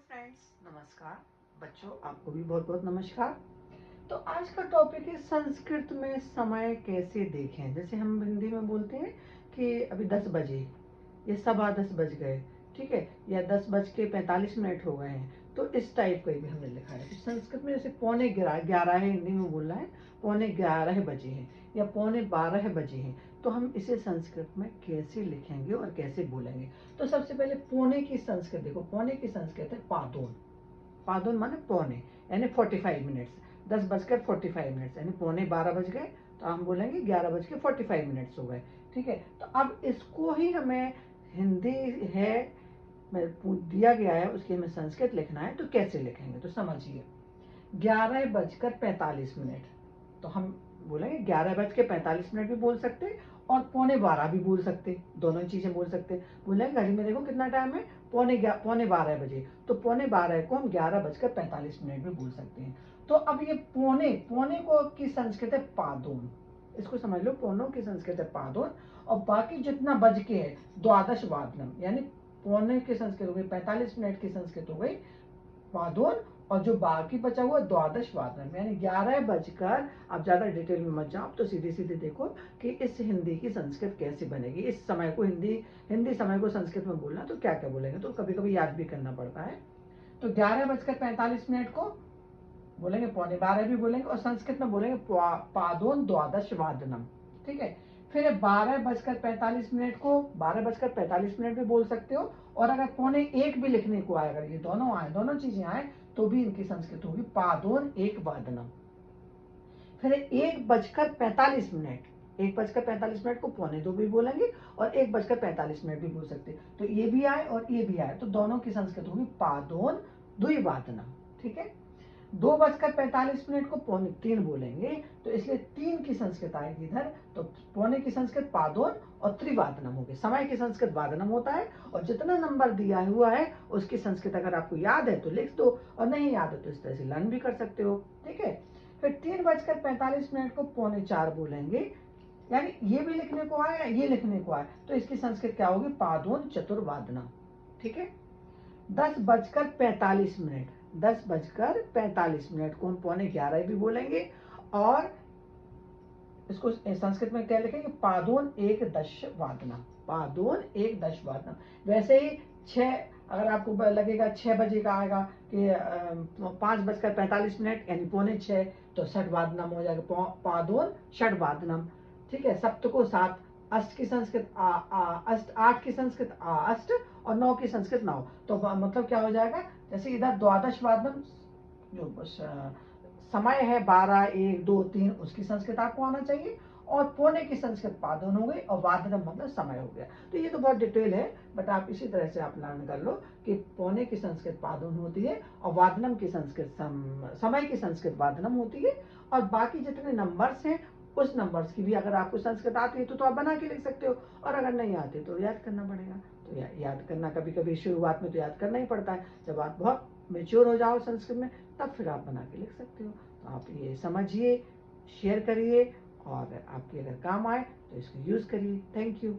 Friends, नमस्कार। बच्चों, आपको भी बहुत बहुत नमस्कार। तो आज का टॉपिक है संस्कृत में समय कैसे देखें। जैसे हम हिंदी में बोलते हैं कि अभी 10 बजे या सवा 10 बज गए, ठीक है, या 10:45 हो गए हैं, तो इस टाइप का भी हमने लिखा है। तो संस्कृत में जैसे पौने 11 है, हिंदी में बोलना है पौने 11 बजे हैं या पौने 12 बजे हैं, तो हम इसे संस्कृत में कैसे लिखेंगे और कैसे बोलेंगे। तो सबसे पहले पौने की संस्कृत देखो। पौने की संस्कृत है पादोन। पादोन माने पौने, यानी 45 मिनट्स। 10:45 यानी पौने 12 बज गए, तो हम बोलेंगे 11:45 हो गए। ठीक है, तो अब इसको ही हमें हिंदी है दिया गया है, उसकी हमें संस्कृत लिखना है, तो कैसे लिखेंगे। तो समझिए, 11:45, तो हम बोलेंगे 11:45 भी बोल सकते और पौने 12 भी बोल सकते, दोनों चीजें बोल सकते। बोलेंगे घड़ी में देखो कितना टाइम है, पौने 12 बजे, तो पौने 12 को हम 11:45 भी बोल सकते हैं। तो अब ये पौने पौने को की संस्कृत है पादोन। इसको समझ लो, पौनों की संस्कृत है पादोन। और बाकी जितना बज के है द्वादश वादनम, यानी पौने की संस्कृत हो गई, 45 की संस्कृत हो गई पादोन, और जो बाकी बचा हुआ द्वादश वादन, यानी 11 बजकर। आप ज्यादा डिटेल में मत जाओ, तो सीधे सीधे देखो कि इस हिंदी की संस्कृत कैसे बनेगी। इस समय को हिंदी समय को संस्कृत में बोलना, तो क्या क्या बोलेंगे, तो कभी कभी याद भी करना पड़ता है। तो 11:45 को बोलेंगे, पौने 12 भी बोलेंगे, और संस्कृत में बोलेंगे पादोन द्वादश वादनम। ठीक है, फिर 12:45 को 12:45 भी बोल सकते हो, और अगर पौने 1 भी लिखने को आए, अगर ये दोनों आए, दोनों चीजें आए, तो भी इनकी संस्कृत होगी पादोन एक वादनम। फिर 1:45 को पौने 2 भी बोलेंगे, और 1:45 भी बोल सकते। तो ये भी आए और ये भी आए, तो दोनों की संस्कृत होगी पादोन द्विवादनम। ठीक है, 2:45 को पौने 3 बोलेंगे, तो इसलिए 3 की संस्कृत आएगी इधर। तो पौने की संस्कृत पादोन और त्रिवादनम हो गए। समय की संस्कृत वादनम होता है, और जितना नंबर दिया हुआ है उसकी संस्कृत अगर आपको याद है तो लिख दो, और नहीं याद है तो इस तरह से लर्न भी कर सकते हो। ठीक है, फिर 3:45 को पौने 4 बोलेंगे, यानी ये भी लिखने को आए या ये लिखने को आए, तो इसकी संस्कृत क्या होगी, पादोन चतुर्वादनम। ठीक है, 10:45 10:45 को हम पौने 11 भी बोलेंगे, और इसको संस्कृत में क्या लिखेंगे, पादोन एक दश वादना। पादोन एक दश वादना। वैसे ही 6, अगर आपको लगेगा 6 बजे का आएगा कि 5:45 यानी पौने 6, तो षट वादनम हो जाएगा, पादोन षट वादनम। ठीक है, सप्त को 7, अष्ट की संस्कृत अष्ट, 8 की संस्कृत अष्ट, और 9 की संस्कृत 9। तो मतलब क्या हो जाएगा, जैसे इधर द्वादश वादनम जो समय है 12, 1, 2, 3, उसकी संस्कृत आपको आना चाहिए, और पौने की संस्कृत पादन हो गई, और वादनम मतलब समय हो गया। तो ये तो बहुत डिटेल है, बट आप इसी तरह से आप लर्न कर लो कि पौने की संस्कृत पादन होती है, और वादनम की संस्कृत समय की संस्कृत वादनम होती है। और बाकी जितने नंबर्स हैं उस नंबर्स की भी अगर आपको संस्कृत आती है तो आप बना के लिख सकते हो, और अगर नहीं आती तो याद करना पड़ेगा। तो याद करना कभी कभी शुरुआत में तो याद करना ही पड़ता है, जब आप बहुत मेच्योर हो जाओ संस्कृत में, तब फिर आप बना के लिख सकते हो। तो आप ये समझिए, शेयर करिए, और आपके अगर काम आए तो इसको यूज करिए। Thank you.